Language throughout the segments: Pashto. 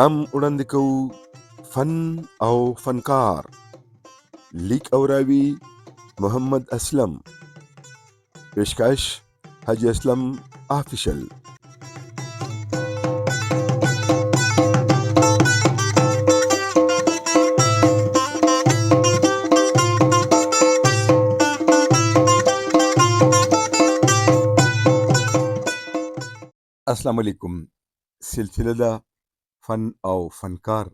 پروګرام وړاندې کوو فن او فنکار. لیک او راوي محمد اسلم. پیشکش حاجی اسلم آفیشل. السلام علیکم. سلسله ده فن او فنکار.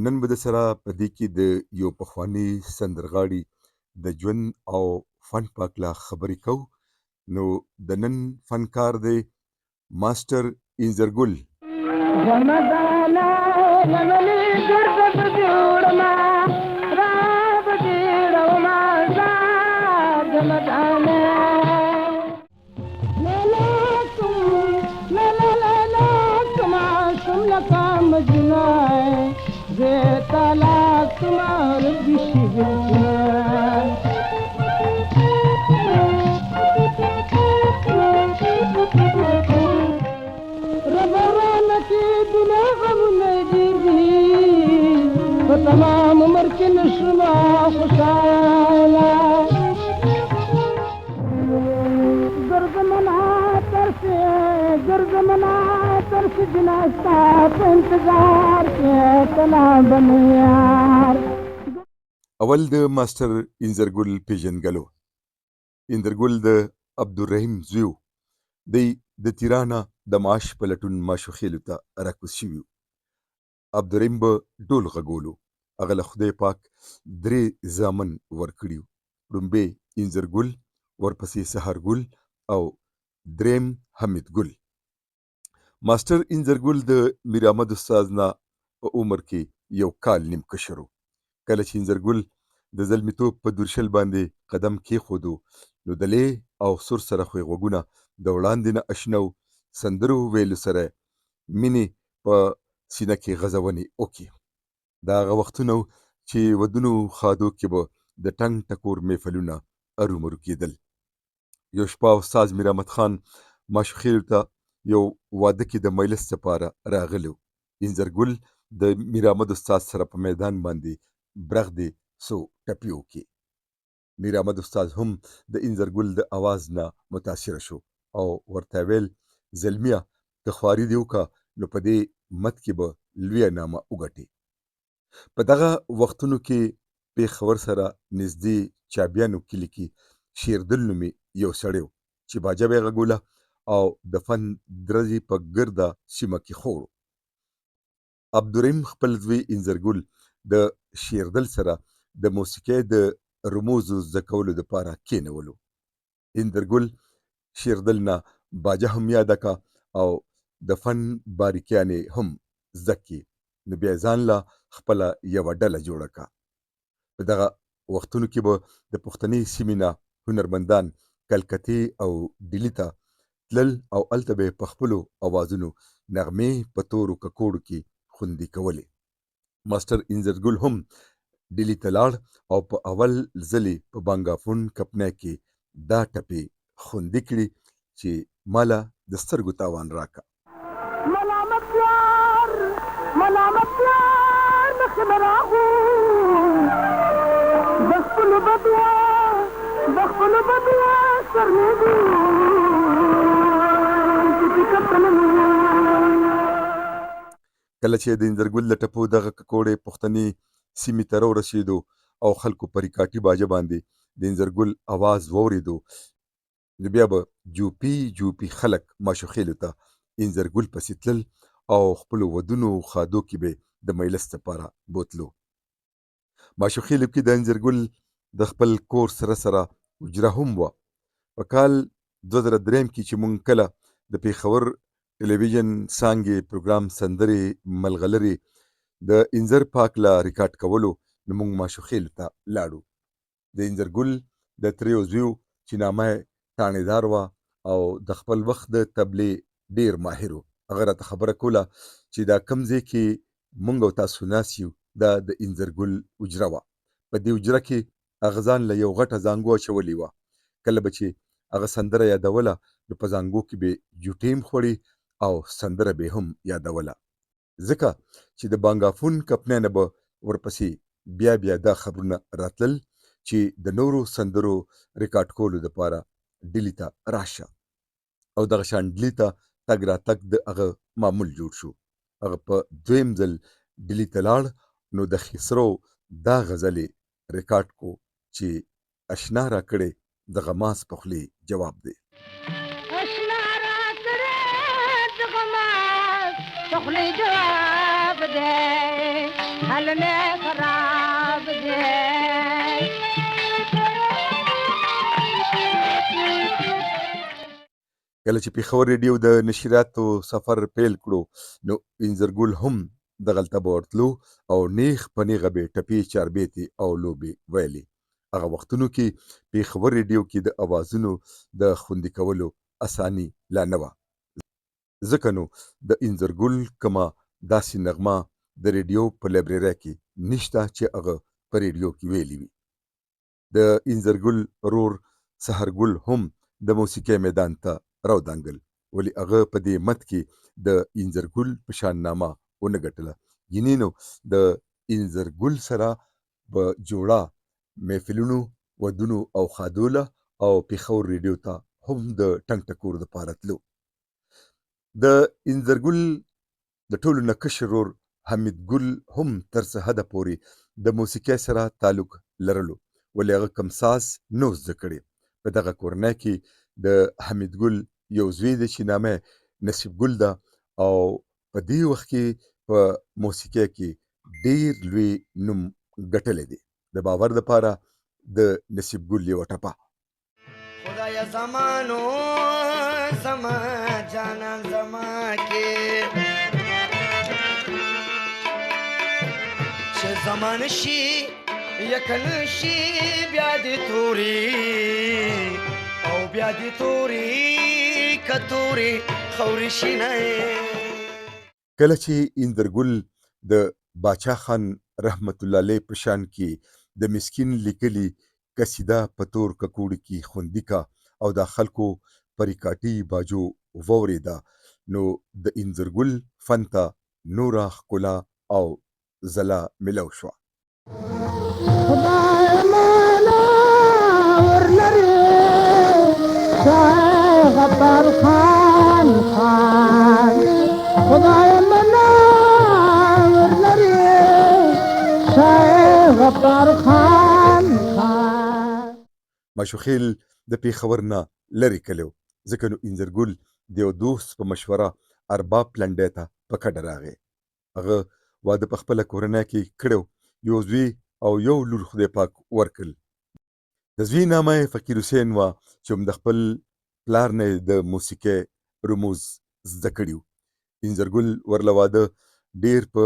نن به د سره په دې کې د یو پخواني سندرغاړي د ژوند او فن په هکله خبرې کوو. نو د نن فنکار دی ماسټر انځرګل. تمام عمر کې نشما خوشاله ګرځمنا ترس جناستا په انتظار کې تلا بنیار. اول د ماسټر انځرګل پیژنګلو. انځرګل د عبدالرحیم زوی دی. د تیرانه د معاش په لټون ماشوخېلو ته راکوز شوي. عبدالرحیم به ډول غږولو. هغه له خدای پاک 3 زامن ورکړي. لومبی انځرګل، ورپسې سهارګل او دریم حمیدګل. ماسټر انځرګل د میر احمد استاد نه په عمر کې 1 کال نیم کشر و. کله چې انځرګل د زلمیتوب په دورشل باندې قدم کېښودو نو د لې او سر سره خو یې غوږونه د وړاندې نه اشنا و. سندرو ویلو سره مینې په سینه کې غځونې وکړي. دا هغه وختونه و چې ودونو ښادو کې به د ټنګ ټکور محفلونه ارومرو کېدل. یو شپه استاد میر احمد خان ماشوخېلو ته یو واده کې د مجلس لپاره راغلی و. انځرګل د میر احمد استاد سره په میدان باندې برغدې څو ټپې وکړې. میر احمد استاد هم د انځرګل د اواز نه متاثره شو او ورته ویل زلمیه که خواري دې وکړه نو په دې مت کې به لویه نامه وګټې. په دغه وختونو کې پېښور سره نږدې چابیانو کلي کې شیردل نومې یو سړی و چې باجه به یې غږوله او د فن درزې په ګرده سیمه کې خور و. عبدالرحیم خپل زوی انځرګل د شیردل سره د موسیقۍ د رموزو زده کولو دپاره کېنولو. انځرګل شیردل نه باجه هم یاده کړه او د فن باریکیانې هم زده کړې. نو بیا یې ځان له خپله یوه ډله جوړه کړه. په دغه وختونو کې به د پښتنې سیمې نه هنرمندان کلکتې او ډیلي ته تلل او هلته به یې په خپلو اوازونو نغمې په تورو ککوړو کې خوندي کولې. ماسټر انځرګل هم ډیلي ته لاړ او په اول ځلې په بانګافون کپنۍ کې دا ټپې خوندي کړي چې ماله د سترګو تاوان راکړه. ملامت یار نخ براغو بخپلو بدوا سرمیدو کله چې د انځرګل د ټپو دغه ککوړې پښتنې سیمې ته راورسېدو او خلکو په ریکاټي باجه باندې د انځرګل اواز واورېدو نو بیا به جوپي خلک ماشوخېلو ته انځرګل پسې تلل او خپلو ودونو ښادو کې به د مجلس لپاره بوتلو. ماشوخېلو کې د انځرګل د خپل کور سره سره حجره هم وه. په کال 2003 کې چې مونږ کله د پېښور ټلویزیون څانګې پروګرام سندرې ملغلرې د انځر په هکله ریکارډ کولو نو مونږ ماشوخېلو ته لاړو. د انځرګل د تریو زویو چې نامه یې تاڼېدار وه او د خپل وخت د تبلې ډېر ماهر و. هغه راته خبره کوله چې دا کوم ځای کې مونږ او تاسو ناست یو دا د انځرګل حجره وه. په دې حجره کې هغه ځان له یو غټه زانګو اچولې وه. کله به چې هغه سندره یادوله نو په زانګو کې به جوټې هم خوړې او سندره به هم یادوله. ځکه چې د بانګافون کمپنۍ نه به ورپسې بیا دا خبرونه راتلل چې د نورو سندرو ریکارډ کولو دپاره ډیلي ته راشه او دغه شان ډیلي ته تګ راتګ د هغه معمول جوړ شو. هغه په دویم ځل ډیلي ته لاړ نو د خسرو دا غزل یې ریکارډ کو چې اشنا را کړې د غماس په خولې جواب دی. اشنا را کړې د غماس په خولې جواب دی، حال مې خراب دی. کله چې پېښور ریډیو د نشراتو سفر پیل کړو نو انځرګل هم دغلته به ورتلو او نیغ په نیغه به ټپې چاربیتې او لوبې ویلې. هغه وختونو کې پېښور ریډیو کې د اوازونو د خوندي کولو اساني لا نه وه، ځکه نو د انځرګل کومه داسې نغمه د ریډیو په لایبررۍ کې نشته چې هغه په ریډیو کې ویلې وي. د انځرګل رور سحرګل هم د موسیقۍ میدان ته راودانګل، ولی هغه په دې مت کې د انځرګل په شان نامه ونه ګټله. یعنې نو د انځرګل سره په جوړه محفلونو، ودونو او خادوله او پېښور ریډیو ته هم د ټنګ ټکور دپاره تلو. د انځرګل د ټولو نه کشر ورور حمیدګل هم تر څه حده پورې د موسیقۍ سره تعلق لرلو، ولی هغه کم ساز نو زده کړی. په دغه کورنۍ کې د حمیدګل یو زوی دی چې نامه نصیب ګل ده او په دې وخت کې په موسیقۍ کې ډیر لوی نوم ګټلی دی. د باور دپاره د نصیب ګل یوه ټپه: خدای زمانو زما جانان زما کې چې زمان شي یکن شي بیا دې توري او بیا دې توري کتوري خوري شینه. کله چې انځرګل د باچا خان رحمت الله علیه په شان کې د مسکین لیکلي قصیده په تور ککوړي کې خوندي کا او د خلکو پریکاټي باجو ووریده نو د انځرګل فن ته نوره ښکلا او ځلا ملو شوه. خدای مانا ورلري شاه غفار خان خان، خدای مانا ورلري شاه غفار خان خان. ماشوخیل د پېښور نه لرې کلو، ځکه نو انځرګل د یو دوست په مشوره ارباب لنډۍ ته په کډه راغی. هغه واده په خپله کورنۍ کې کړی، یو زوی او یو لور خدای پاک ورکړل. د زوی نامه یې فقیر حسین وه چې هم د خپل پلار نه د موسیقۍ رموز زده کړي وو. انځرګل ورله واده ډیر په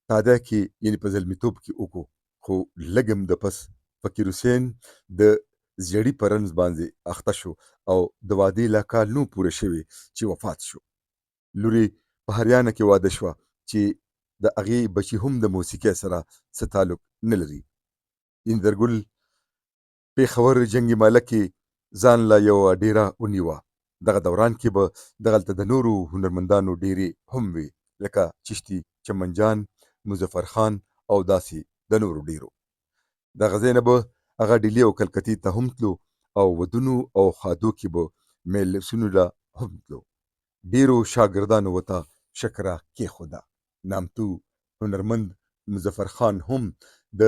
تاده کې یعنې په زلمیتوب کې وکړو، خو لږ هم د پس فقیر حسین د زیړي په رنځ باندې اخته شو او د واده لا کال نو پوره شوی چې وفات شو. لور یې په هریانه کې واده شوه چې د هغې بچي هم د موسیقۍ سره څه تعلق نه لري. انځرګل پېښور جنګي ماله کې ځان له یوه ډیره ونیوه. دغه دوران کې به دغلته د نورو هنرمندانو ډیرې هم وي، لکه چشتي، چمن جان، مظفر خان او داسې د نورو ډیرو. دغه ځای نه به هغه ډیلي او کلکتې ته هم تلو او ودونو او خادو کې به مجلسونو له هم تلو. ډیرو شاګردانو ورته شکره کېښوده. نامتو هنرمند مظفر خان هم د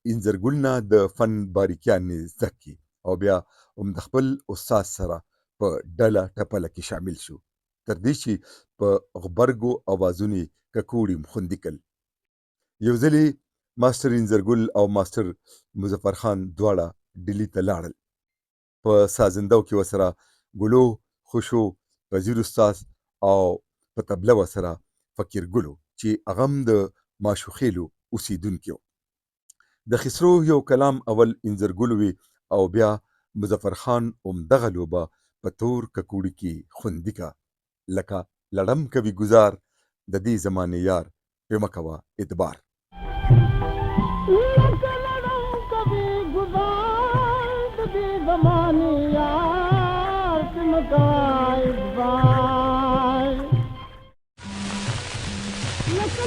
انځرګل نه د فن باریکیانې زده کړي او بیا هم د خپل استاد سره په ډله ټپله کې شامل شو، تر دې چې په غبرګو اوازونو یې ککوړي خوندي کړل. یو ځل یې ماسټر انځرګل او ماسټر مظفر خان دواړه ډیلي ته لاړل. په سازندو کې ورسره ګلو، خوشو، وزیر استاد او په طبله ورسره فقیر ګلو چې هغه هم د ماشوخیلو اوسیدونکی و. د خسرو یو کلام اول انځرګل وي او بیا مظفر خان هم دغه لوبه په تور ککوړي کې خوندي کا، لکه لړم کوي ګزار د دې زمانې یار پې مه کوه اعتبار. لکه لړم کوي ګزار د دې زمانې یار پې مه کوه اعتبار. لکه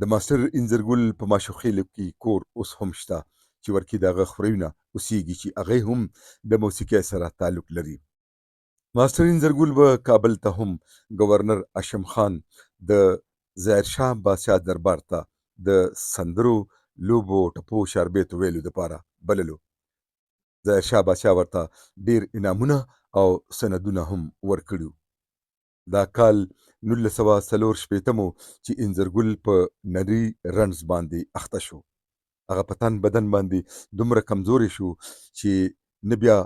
د ماستر انځرګل په ماشوخېلو کې کور اوس هم شته چې ورکې د هغه خوريونه اوسېږي چې هغه هم د موسیقۍ سره تعلق لري. ماستر انځرګل به کابل ته هم گورنر هاشم خان د ظاهر شاه بادشاه دربار ته د سندرو لوبو ټپو شربېتو ویلو دپاره بللو. ظاهر شاه بادشاه ورته ډیر انعامونه او سندونه هم ورکړي. دا کال 1940 چې انځرګل په نري رنځ باندې اخته شو. هغه په تن بدن باندې دومره کمزوري شو چې نه بیا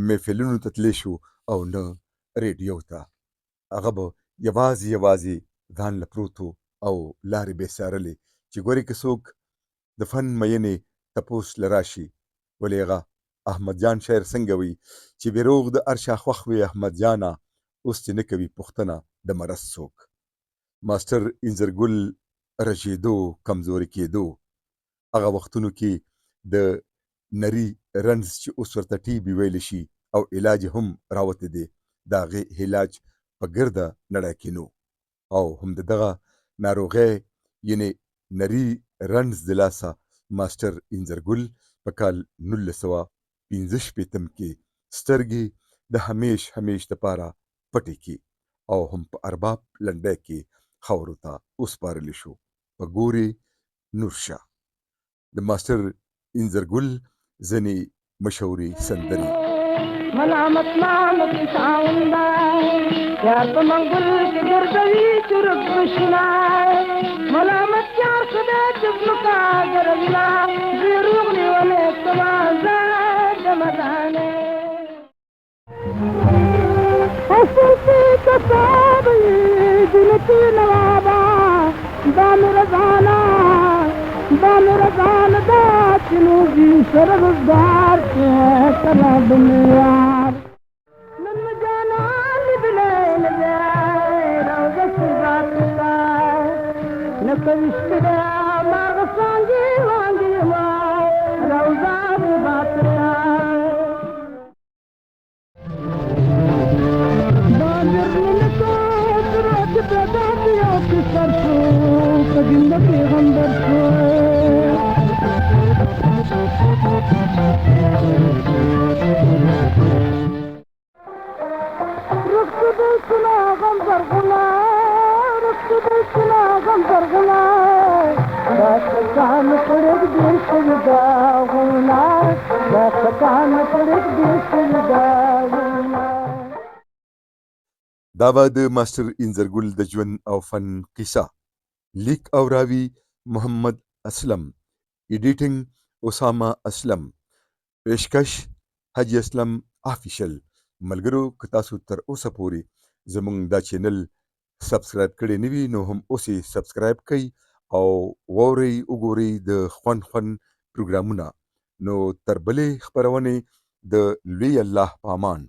محفلونو ته تللی شو او نه ریډیو ته. هغه به یوازې ځان له پروتو او لارې به څارلې چې ګورې که څوک د فن مینې تپوس له راشي ولې هغه احمد جان شاعر څنګه وي چې بیروغ د ارشا خوښ وي احمد جانه اوس چې نه کوي پوښتنه د مرض څوک. ماستر انځرګل رژېدو کمزوري کېدو هغه وختونو کې د نري رنځ چې اوس ورته ټي بي ویلی شي او علاج هم راوتی دی د هغې علاج په ګرده نړۍ کې نو او هم د دغه ناروغۍ یعنې نري رنځ د لاسه ماستر انځرګل په کال 1965 کې سترګې د همیش دپاره پټې کې او هم په ارباب لنډۍ کې خاورو ته وسپارلی شو. په ګورې نورشه د ماستر انځرګل ځینې مشهورې سندرې. ملامت نامت ساوندا یار په منګل کې ګرځوي چرګ بشنا ملامت یار خدا چفلکا ګروینا زیروغ نیولې تمازه جمدانه حسنتي کتابي جنتي نوابا دا میرا جان دا چنوگی سرزدار کے کلا دنیار من جانا لبلین جائے روزہ سزات لائے نکوشت دا مارغ سانگی وانگی مائے روزہ سزات لائے باندر نکو سرات پیدا دیو کی سرسو کجند پیغمبر سو دا به د ماستر انځرګل د ژوند او فن قصه. لیک او راوي محمد اسلم، ایډیټینګ اسامه اسلم، پیشکش حاجی اسلم آفیشل. ملګرو که تاسو تر اوسه پورې زموږ دا چینل سبسکرایب کړی نه وي نو هم اوس یې سبسکرایب کړئ او واورئ وګورئ د خوند پروګرامونه. نو تر بلې خپرونې د لوی الله په امان.